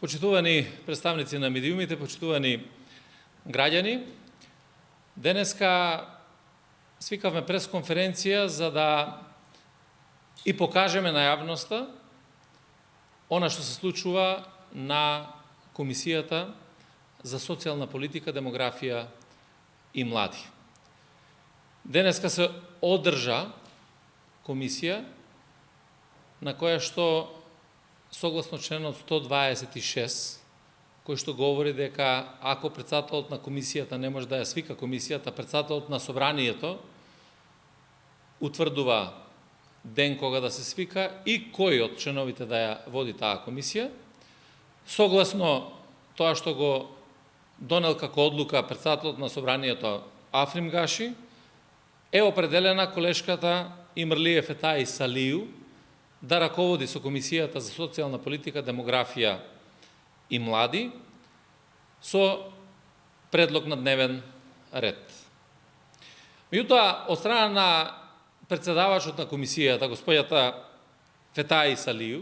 Почитувани представници на медиумите, почитувани граѓани, денеска свикавме пресконференција за да и покажеме на јавноста она што се случува на Комисијата за социјална политика, демографија и млади. Денеска се одржа комисија на која што согласно членот 126, кој што говори дека ако председателот на комисијата не може да ја свика комисијата, председателот на собранието утврдува ден кога да се свика и кој од членовите да ја води таа комисија. Согласно тоа што го донел како одлука председателот на собранието Африм Гаши, е определена колешката Имрлие Фетаи Салију да раководи со Комисијата за социјална политика, демографија и млади со предлог на дневен ред. Меѓутоа, од страна на председавачот на комисијата, господјата Фетаи Салију,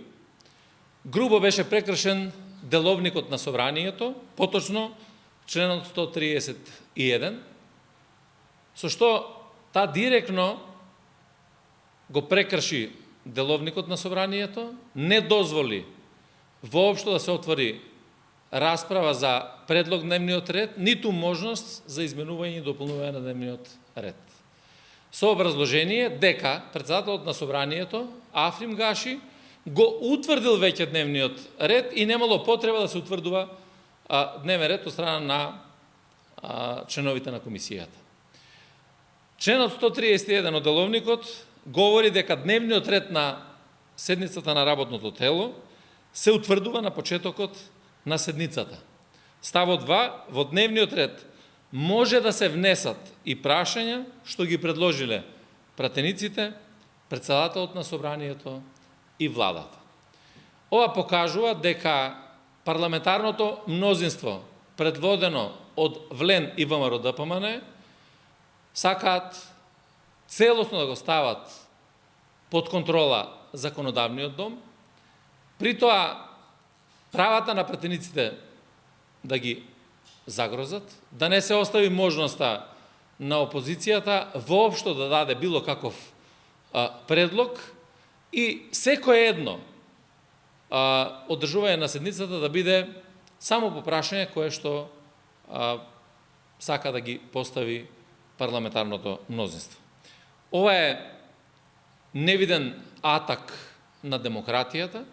грубо беше прекршен деловникот на собранието, поточно членот 131, со што таа директно го прекрши деловникот на собранието, не дозволи воопшто да се отвори расправа за предлог дневниот ред, ниту можност за изменување и дополнување на дневниот ред. Со образложение дека председателот на собранието, Африм Гаши, го утврдил веќе дневниот ред и немало потреба да се утврдува дневен ред од страна на членовите на комисијата. Членот 131 од деловникот говори дека дневниот ред на седницата на работното тело се утврдува на почетокот на седницата. Ставот 2, во дневниот ред може да се внесат и прашања што ги предложиле пратениците, председателот на собранието и владата. Ова покажува дека парламентарното мнозинство, предводено од ВЛЕН и ВМРО-ДПМН, сакаат целосно да го стават под контрола законодавниот дом, при тоа правата на пратениците да ги загрозат, да не се остави можноста на опозицијата воопшто да даде било каков предлог и секое едно одржување на седницата да биде само по прашање кое што сака да ги постави парламентарното мнозинство. Ова е невиден атак на демократијата,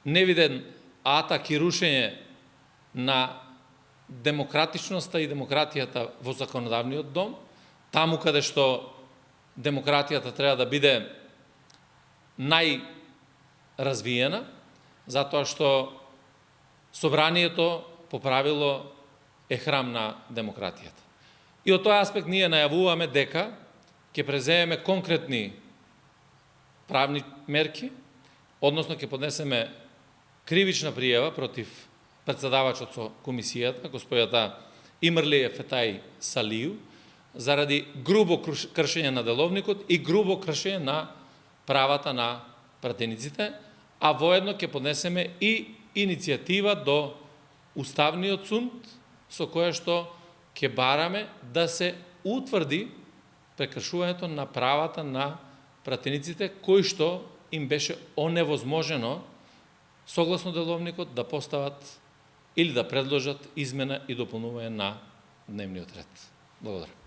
невиден атак и рушење на демократичноста и демократијата во законодавниот дом, таму каде што демократијата треба да биде најразвиена, затоа што собранието по правило е храм на демократијата. И од тој аспект ние најавуваме дека ќе преземеме конкретни правни мерки, односно ќе поднесеме кривична пријава против председавачот со комисијата, господјата Имрлие Фетаи Салију, заради грубо кршење на деловникот и грубо кршење на правата на пратениците, а воедно ќе поднесеме и иницијатива до Уставниот суд, со која што ќе бараме да се утврди прекршувањето на правата на пратениците, кои што им беше оневозможено согласно деловникот да постават или да предложат измена и дополнување на дневниот ред. Благодарам.